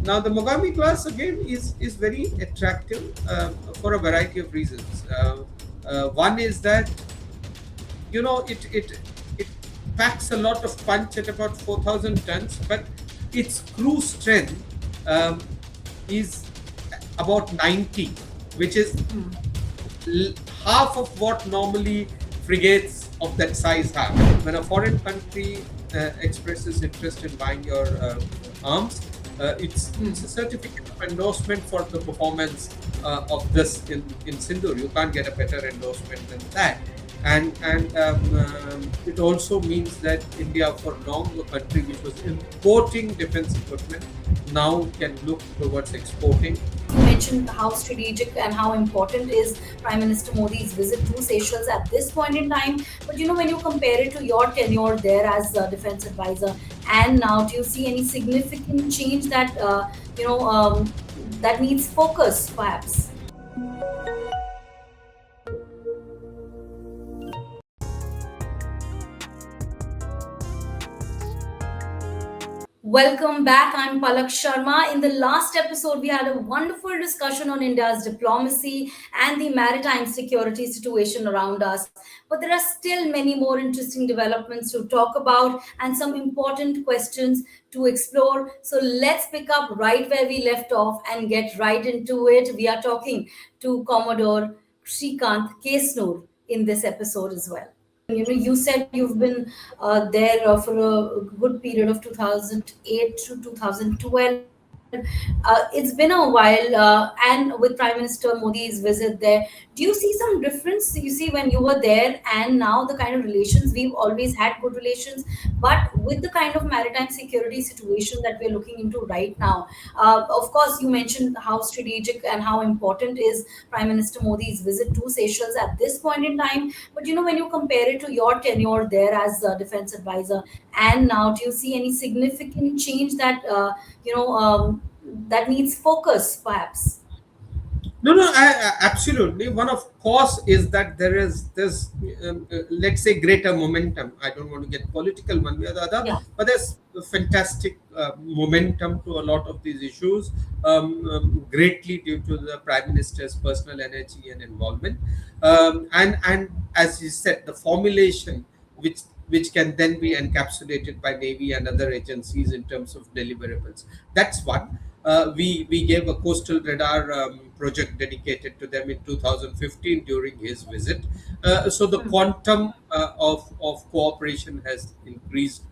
Now the Mogami class again is very attractive for a variety of reasons. One is that it packs a lot of punch at about 4,000 tons, but its crew strength um, is about 90, which is half of what normally frigates of that size have. When a foreign country expresses interest in buying your arms, it's a certificate of endorsement for the performance of this in Sindoor. You can't get a better endorsement than that. And it also means that India, for long, a country which was importing defense equipment, now can look towards exporting. You mentioned how strategic and how important is Prime Minister Modi's visit to Seychelles at this point in time. But when you compare it to your tenure there as a defense advisor and now, do you see any significant change that that needs focus, perhaps? Welcome back. I'm Palak Sharma. In the last episode, we had a wonderful discussion on India's diplomacy and the maritime security situation around us. But there are still many more interesting developments to talk about and some important questions to explore. So let's pick up right where we left off and get right into it. We are talking to Commodore Srikant Kesnur in this episode as well. You said you've been there for a good period of 2008 to 2012. It's been a while, and with Prime Minister Modi's visit there, do you see some difference? You see, when you were there and now, the kind of relations we've always had good relations, but with the kind of maritime security situation that we're looking into right now. Of course, you mentioned how strategic and how important is Prime Minister Modi's visit to Seychelles at this point in time. But when you compare it to your tenure there as a defense advisor and now, do you see any significant change that that needs focus, perhaps? No, no, absolutely. One of course is that there is this, let's say, greater momentum. I don't want to get political one way or the other, Yeah. but there's a fantastic momentum to a lot of these issues, greatly due to the Prime Minister's personal energy and involvement. And as you said, the formulation which can then be encapsulated by Navy and other agencies in terms of deliverables. That's one. We gave a coastal radar project dedicated to them in 2015 during his visit. So the quantum of cooperation has increased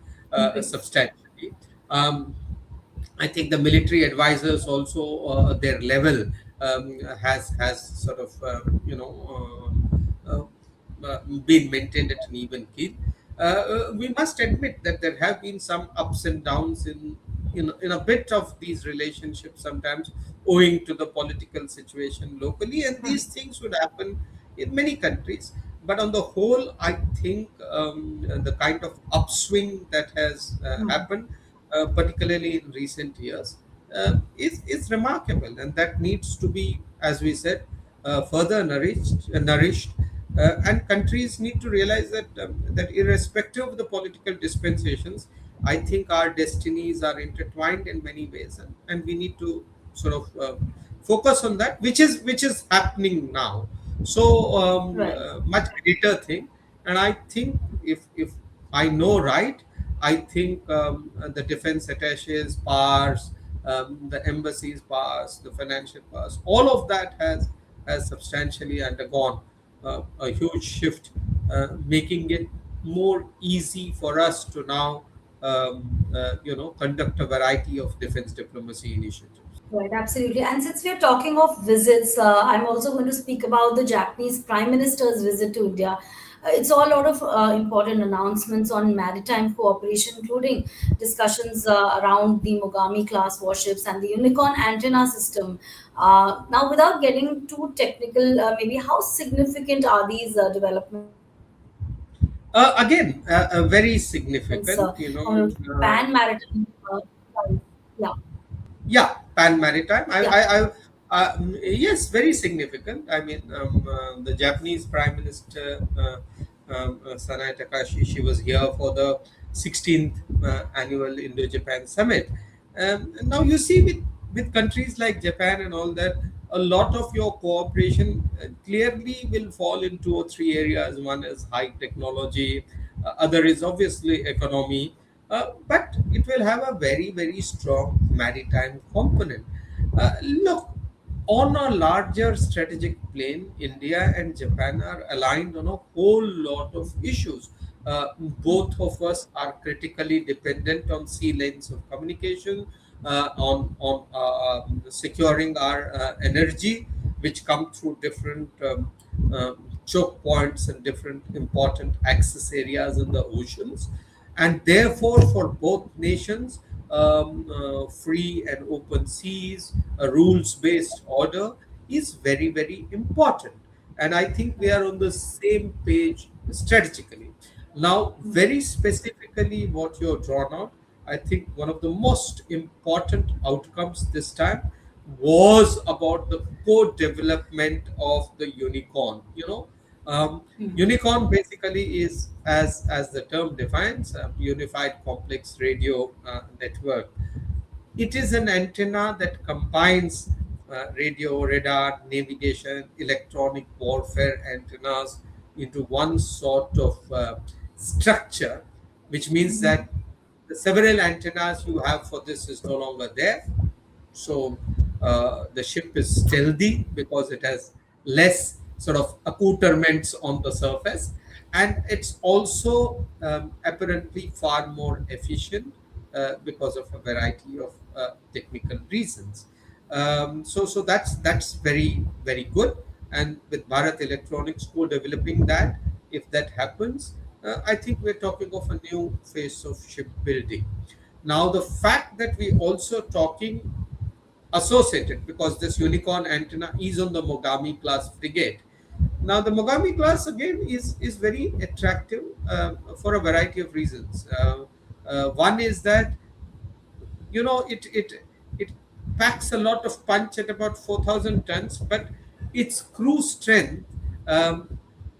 substantially. I think the military advisors also their level has sort of been maintained at an even keel. We must admit that there have been some ups and downs in a bit of these relationships sometimes, owing to the political situation locally, and these things would happen in many countries. But on the whole, I think the kind of upswing that has happened, particularly in recent years, is remarkable, and that needs to be, as we said, further nourished. And countries need to realize that irrespective of the political dispensations, I think our destinies are intertwined in many ways, and we need to sort of focus on that, which is happening now. So Right. much greater thing, and I think if I know right, I think the defense attaches powers, the embassies powers, the financial powers, all of that has substantially undergone a huge shift, making it more easy for us to now conduct a variety of defense diplomacy initiatives. Right, absolutely. And since we are talking of visits, I'm also going to speak about the Japanese Prime Minister's visit to India. It's all a lot of important announcements on maritime cooperation, including discussions around the Mogami class warships and the Unicorn antenna system. Now, without getting too technical, maybe how significant are these developments Again, very significant, on pan maritime? Yeah. yeah, pan maritime. Yeah. Yes, very significant. I mean, the Japanese Prime Minister Sanae Takaichi, she was here for the 16th annual Indo-Japan Summit. Now you see, with with countries like Japan and all that, a lot of your cooperation clearly will fall in two or three areas. One is high technology, other is obviously economy, but it will have a very, very strong maritime component. Look, on a larger strategic plane, India and Japan are aligned on a whole lot of issues. Both of us are critically dependent on sea lanes of communication, on securing our energy, which come through different choke points and different important access areas in the oceans. And therefore, for both nations, free and open seas, a rules based order is very, very important. And I think we are on the same page strategically. Now, very specifically, what you're drawn out, I think one of the most important outcomes this time was about the co-development of the unicorn. Unicorn basically is, as the term defines, a unified complex radio network. It is an antenna that combines radio, radar, navigation, electronic warfare antennas into one sort of structure, which means that the several antennas you have for this is no longer there. So the ship is stealthy because it has less sort of accoutrements on the surface, and it's also apparently far more efficient because of a variety of technical reasons. So that's very, very good. And with Bharat Electronics co-developing that, if that happens, I think we're talking of a new phase of shipbuilding. Now, the fact that we also talking associated, because this unicorn antenna is on the Mogami class frigate. Now, the Mogami class again is very attractive for a variety of reasons. One is that it packs a lot of punch at about 4,000 tons, but its crew strength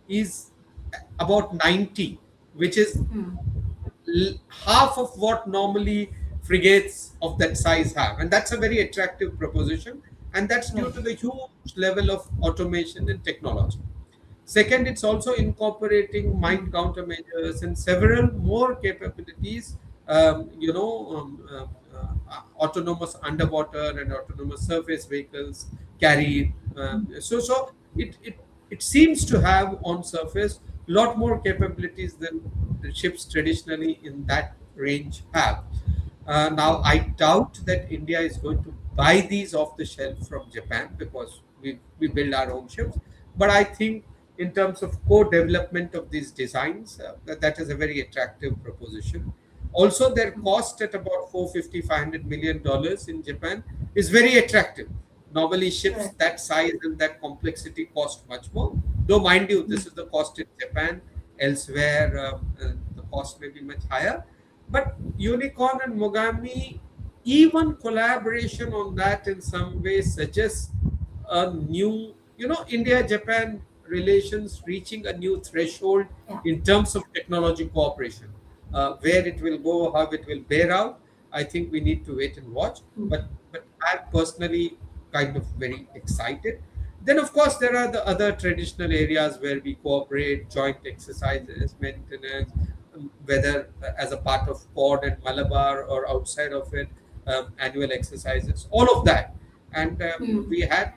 is about 90, which is half of what normally frigates of that size have, and that's a very attractive proposition, and that's due Right. to the huge level of automation and technology. Second, it's also incorporating mine countermeasures and several more capabilities, autonomous underwater and autonomous surface vehicles carried. So it seems to have on surface a lot more capabilities than the ships traditionally in that range have. Now, I doubt that India is going to buy these off the shelf from Japan because we build our own ships. But I think, in terms of co-development of these designs, that is a very attractive proposition. Also, their cost at about 450 $500 million in Japan is very attractive. Normally, ships Right. that size and that complexity cost much more. Though, mind you, this is the cost in Japan. Elsewhere, the cost may be much higher. But Unicorn and Mogami, even collaboration on that in some ways suggests a new, India Japan relations reaching a new threshold Yeah. in terms of technology cooperation. Where it will go, how it will bear out, I think we need to wait and watch. But I'm personally kind of very excited. Then, of course, there are the other traditional areas where we cooperate, joint exercises, maintenance, whether as a part of Quad and Malabar or outside of it, annual exercises, all of that. And we have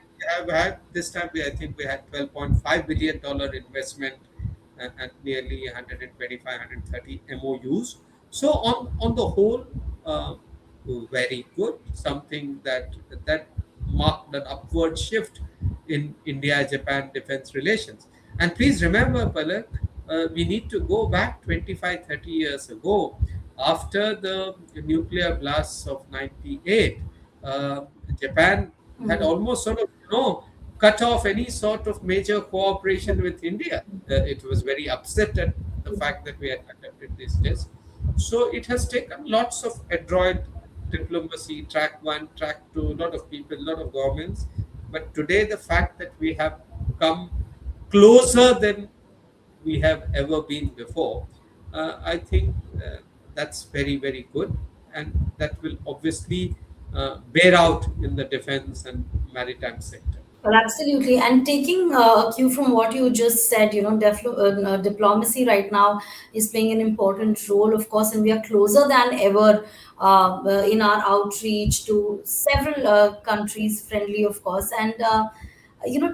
had this time, I think we had $12.5 billion investment and nearly 125, 130 MOUs. So on the whole, uh, very good. Something that marked an upward shift in India-Japan defense relations. And please remember, Palak, we need to go back 25, 30 years ago. After the nuclear blasts of 98, Japan had almost sort of, cut off any sort of major cooperation with India. It was very upset at the fact that we had conducted this test. So it has taken lots of adroit diplomacy, track one, track two, a lot of people, a lot of governments. But today, the fact that we have come closer than we have ever been before, I think that's very, very good. And that will obviously bear out in the defense and maritime sector. Well, absolutely. And taking a cue from what you just said, diplomacy right now is playing an important role, of course, and we are closer than ever in our outreach to several countries, friendly, of course. And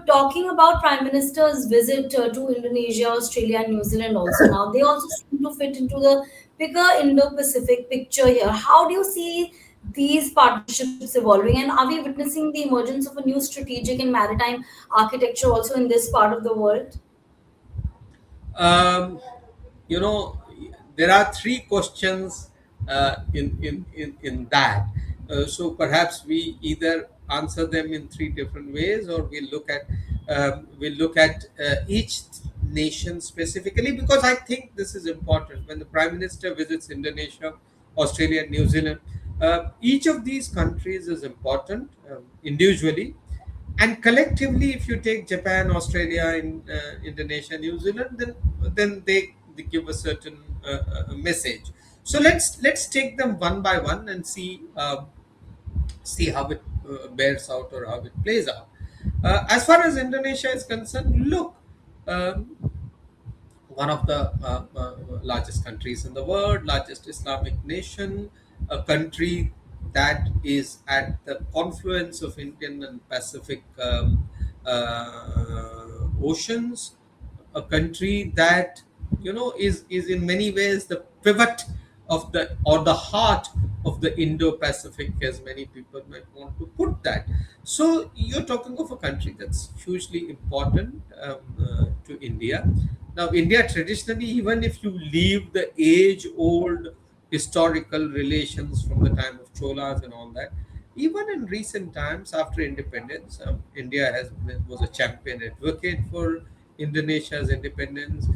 talking about Prime Minister's visit to Indonesia, Australia, and New Zealand also now, they also seem to fit into the bigger Indo-Pacific picture here. How do you see these partnerships evolving, and are we witnessing the emergence of a new strategic and maritime architecture also in this part of the world? Um, you know, there are three questions in that. So perhaps we either answer them in three different ways, or we look at each nation specifically, because I think this is important. When the Prime Minister visits Indonesia, Australia, New Zealand, each of these countries is important individually, and collectively. If you take Japan, Australia, Indonesia, New Zealand, then they give a certain message. So let's take them one by one and see how it bears out, or how it plays out. As far as Indonesia is concerned, look, um, one of the largest countries in the world, largest Islamic nation, a country that is at the confluence of Indian and Pacific oceans, a country that is in many ways the pivot of the, or the heart of the Indo-Pacific, as many people might want to put that. So you're talking of a country that's hugely important to India. Now, India traditionally, even if you leave the age-old historical relations from the time of Cholas and all that, even in recent times after independence, India was a champion advocate for Indonesia's independence.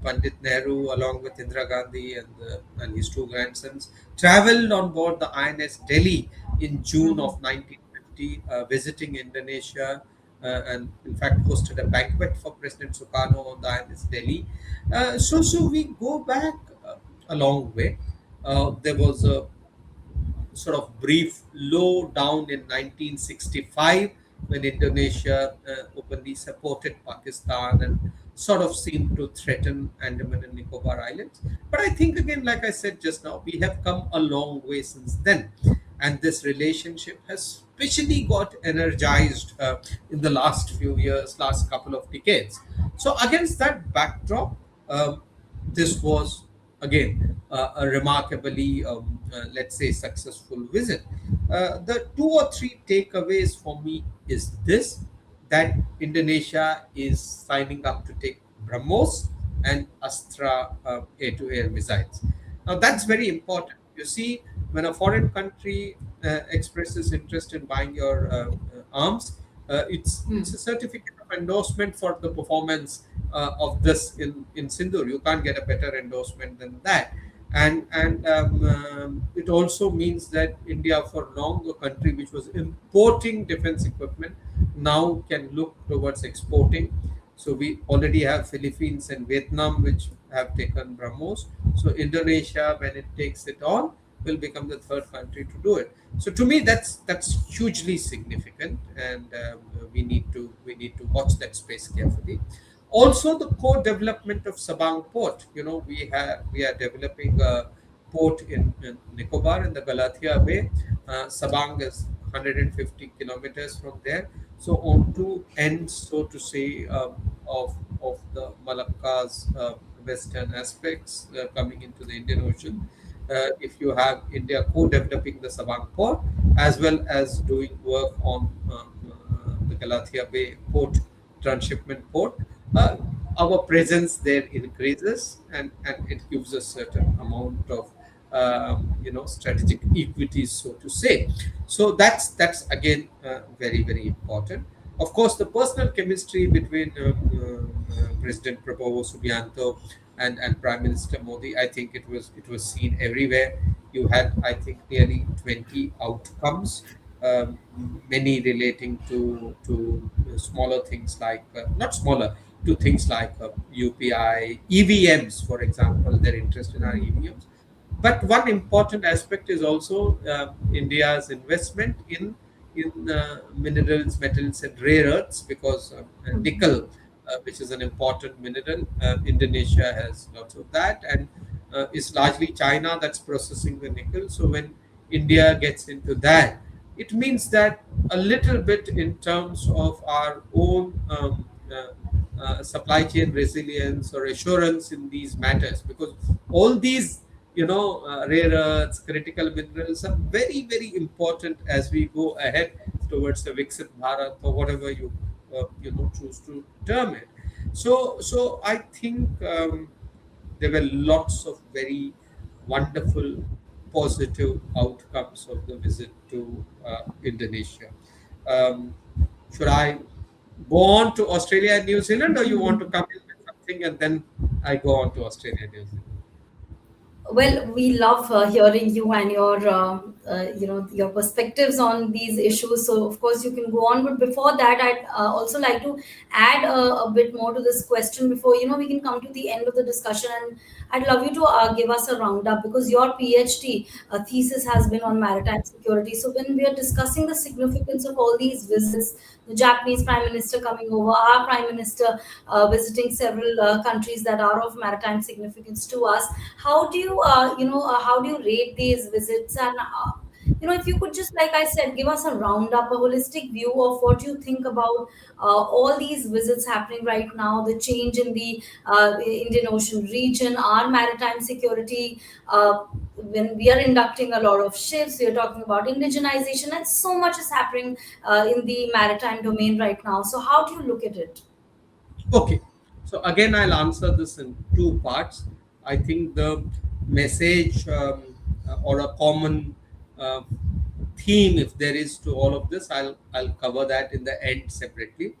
Pandit Nehru, along with Indira Gandhi and his two grandsons, traveled on board the INS Delhi in June Mhm. of 1950, visiting Indonesia, and in fact hosted a banquet for President Sukarno on the INS Delhi. So we go back a long way. There was a sort of brief low down in 1965, when Indonesia openly supported Pakistan and sort of seemed to threaten Andaman and Nicobar Islands. But I think, again, like I said just now, we have come a long way since then. And this relationship has especially got energized in the last few years, last couple of decades. So, against that backdrop, this was again a remarkably, let's say, successful visit. The two or three takeaways for me is this: that Indonesia is signing up to take BrahMos and Astra air-to-air missiles. Now that's very important. You see, when a foreign country expresses interest in buying your arms, it's a certificate of endorsement for the performance of this in Sindoor. You can't get a better endorsement than that. And it also means that India, for long, a country which was importing defense equipment, now can look towards exporting. So we already have Philippines and Vietnam which have taken BrahMos. So Indonesia, when it takes it on, will become the third country to do it. So to me, that's hugely significant, and we need to watch that space carefully. Also, the co-development of Sabang port. We are developing a port in Nicobar in the Galathea Bay. Sabang is 150 kilometers from there. So on two ends, so to say, of the Malacca's western aspects coming into the Indian Ocean. If you have India co-developing the Sabang port, as well as doing work on the Galathea Bay port, transshipment port, uh, our presence there increases, and it gives a certain amount of strategic equities, so to say. So that's again very important. Of course, the personal chemistry between President Prabowo Subianto and Prime Minister Modi, I think it was seen everywhere. You had, I think, nearly 20 outcomes, um, many relating to smaller things, like not smaller, to things like UPI, EVMs, for example. Their interest in our EVMs, But one important aspect is also India's investment in minerals, metals, and rare earths, because nickel, which is an important mineral, Indonesia has lots of that, and it's largely China that's processing the nickel. So when India gets into that, it means that a little bit in terms of our own supply chain resilience or assurance in these matters, because all these, rare earths, critical minerals are very, very important as we go ahead towards the Viksit Bharat, or whatever you choose to term it. So I think there were lots of very wonderful positive outcomes of the visit to Indonesia. Um, should I go on to Australia and New Zealand, or you want to come in with something and then I go on to Australia and New Zealand? Well, we love hearing you and your, your perspectives on these issues. So, of course, you can go on. But before that, I'd also like to add a bit more to this question before we can come to the end of the discussion. And I'd love you to give us a roundup, because your PhD thesis has been on maritime security. So, when we are discussing the significance of all these visits, the Japanese Prime Minister coming over, our Prime Minister visiting several countries that are of maritime significance to us, how do you how do you rate these visits? And if you could just, like I said, give us a roundup, a holistic view of what you think about all these visits happening right now, the change in the Indian Ocean region, our maritime security. When we are inducting a lot of ships, we are talking about indigenization, and so much is happening in the maritime domain right now. So, how do you look at it? Okay. So again, I'll answer this in two parts. I think the message, or a common uh, theme, if there is, to all of this, I'll cover that in the end separately.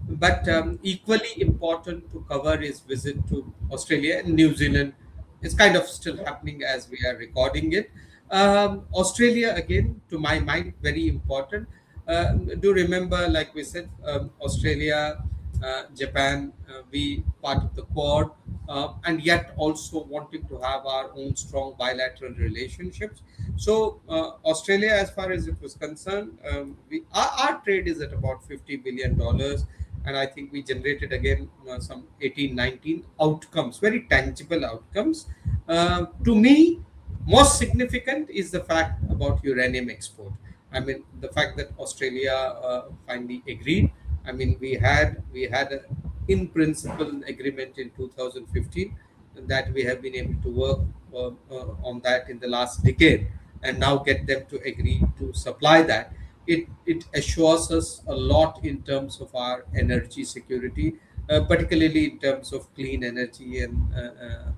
But equally important to cover is visit to Australia and New Zealand. It's kind of still happening as we are recording it. Australia, again, to my mind, very important. Do remember, like we said, Australia, Japan, we part of the Quad, and yet also wanting to have our own strong bilateral relationships. So Australia, as far as it was concerned, our trade is at about $50 billion, and I think we generated again some 18, 19 outcomes, very tangible outcomes. To me, most significant is the fact about uranium export. I mean, the fact that Australia finally agreed. I mean, we had a in principle agreement in 2015, that we have been able to work on that in the last decade, and now get them to agree to supply that. It assures us a lot in terms of our energy security, particularly in terms of clean energy and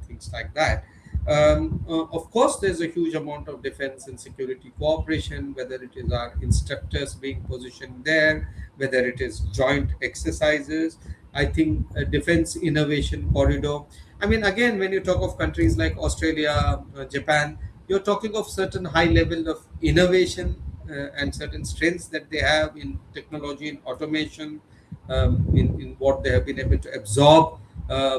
things like that. Of course, there's a huge amount of defense and security cooperation, whether it is our instructors being positioned there, whether it is joint exercises. I think a defense innovation corridor. I mean, again, when you talk of countries like Australia, Japan, you're talking of certain high level of innovation, and certain strengths that they have in technology and automation, in what they have been able to absorb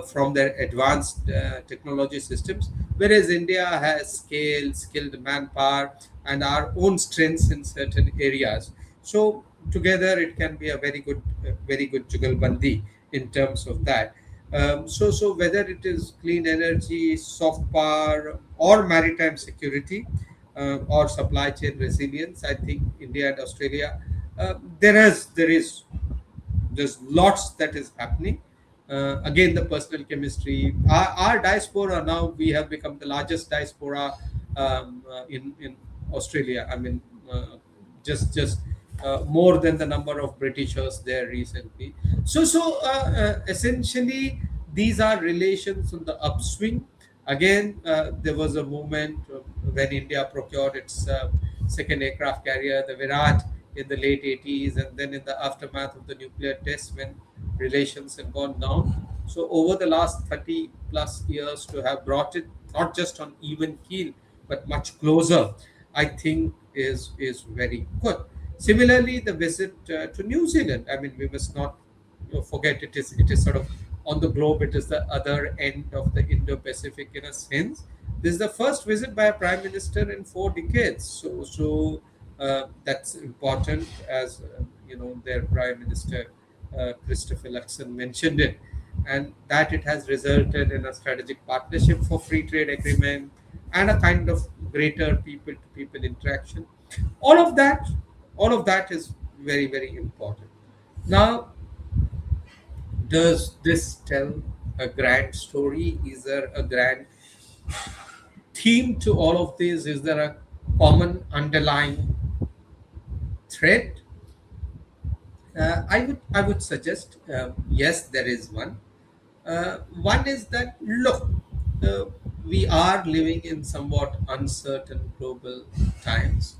from their advanced technology systems, whereas India has scale, skilled manpower, and our own strengths in certain areas. So together, it can be a very good jugalbandi in terms of that. So whether it is clean energy, soft power, or maritime security, or supply chain resilience, I think India and Australia, there is there's lots that is happening. Again, the personal chemistry, our diaspora, now we have become the largest diaspora in Australia. I mean, just more than the number of Britishers there recently. So essentially, these are relations on the upswing. Again, there was a moment when India procured its second aircraft carrier, the Virat, in the late 80s, and then in the aftermath of the nuclear tests, when relations had gone down. So over the last 30 plus years, to have brought it not just on even keel, but much closer, I think is very good. Similarly, the visit to New Zealand. I mean, we must not forget, it is sort of on the globe. It is the other end of the Indo-Pacific in a sense. This is the first visit by a prime minister in 4 decades. That's important, as their prime minister, Christopher Luxon, mentioned it, and that it has resulted in a strategic partnership for free trade agreement and a kind of greater people-to-people interaction. All of that, all of that is very, very important. Now, does this tell a grand story? Is there a grand theme to all of this? Is there a common underlying thread? I would suggest, yes, there is one. One is that, look, uh, we are living in somewhat uncertain global times.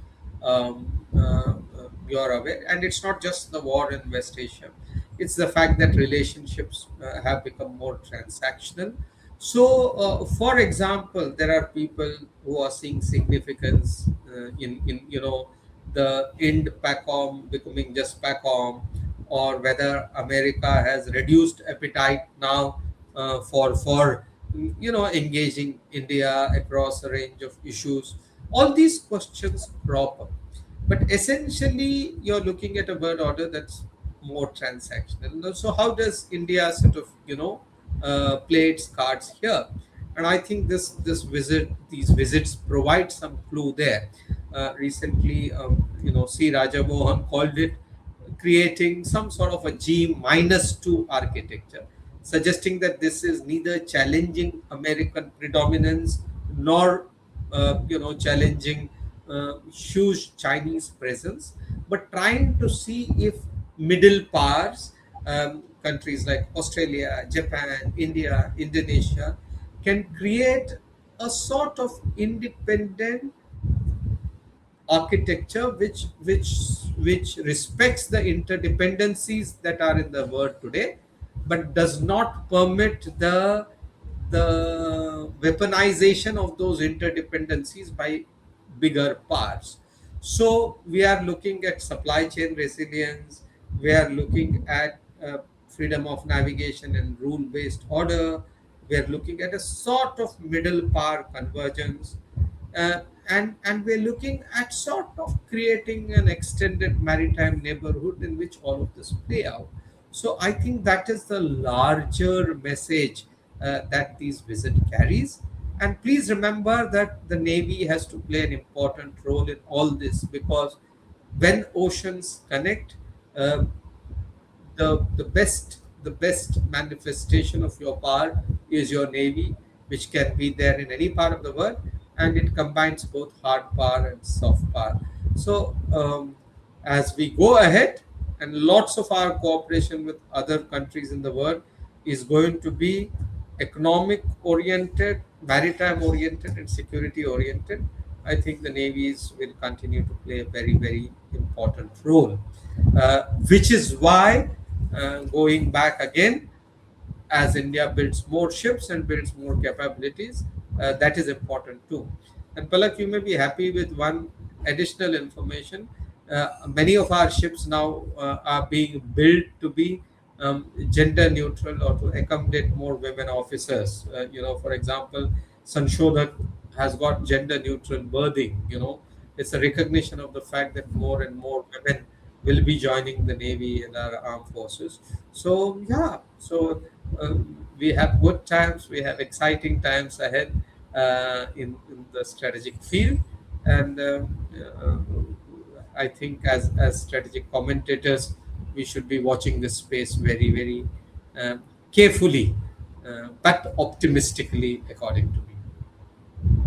You're aware, and it's not just the war in West Asia. It's the fact that relationships have become more transactional. So, for example, there are people who are seeing significance in the Indo PACOM becoming just PACOM, or whether America has reduced appetite now for engaging India across a range of issues. All these questions crop up, but essentially you're looking at a world order that's more transactional. So how does India sort of play its cards here? And I think these visits provide some clue there. Recently, C. Rajamohan called it creating some sort of a G-2 architecture, suggesting that this is neither challenging American predominance nor challenging huge Chinese presence, but trying to see if middle powers, countries like Australia, Japan, India, Indonesia, can create a sort of independent architecture which respects the interdependencies that are in the world today, but does not permit the weaponization of those interdependencies by bigger parts. So we are looking at supply chain resilience, we are looking at freedom of navigation and rule based order, we are looking at a sort of middle power convergence, uh, and we're looking at sort of creating an extended maritime neighborhood in which all of this play out. So I think that is the larger message that these visit carries. And please remember that the Navy has to play an important role in all this, because when oceans connect, uh, the best manifestation of your power is your navy, which can be there in any part of the world, and it combines both hard power and soft power. So as we go ahead, and lots of our cooperation with other countries in the world is going to be economic oriented, maritime oriented, and security oriented. I think the navies will continue to play a very, very important role, which is why, going back again, as India builds more ships and builds more capabilities, that is important too. And Palak, you may be happy with one additional information. Many of our ships now are being built to be gender neutral, or to accommodate more women officers. For example, Sanshodak has got gender neutral berthing. It's a recognition of the fact that more and more women will be joining the Navy and our armed forces. So, yeah, so we have good times, we have exciting times ahead in the strategic field. And I think, as strategic commentators, we should be watching this space very, very carefully, but optimistically, according to me.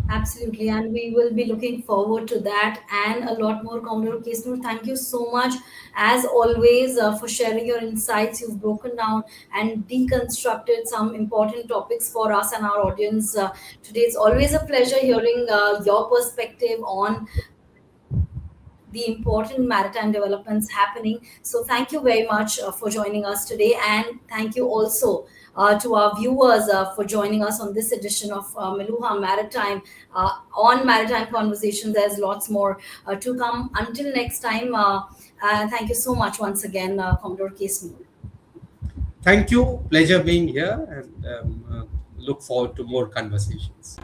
Absolutely, and we will be looking forward to that and a lot more. Commodore Kesnur, thank you so much, as always, for sharing your insights. You've broken down and deconstructed some important topics for us and our audience today. It's always a pleasure hearing your perspective on the important maritime developments happening. So, thank you very much for joining us today, and thank you also to our viewers for joining us on this edition of Meluha Maritime on Maritime Conversations. There's lots more to come. Until next time, thank you so much once again, Commodore Kesnur. Thank you. Pleasure being here, and look forward to more conversations.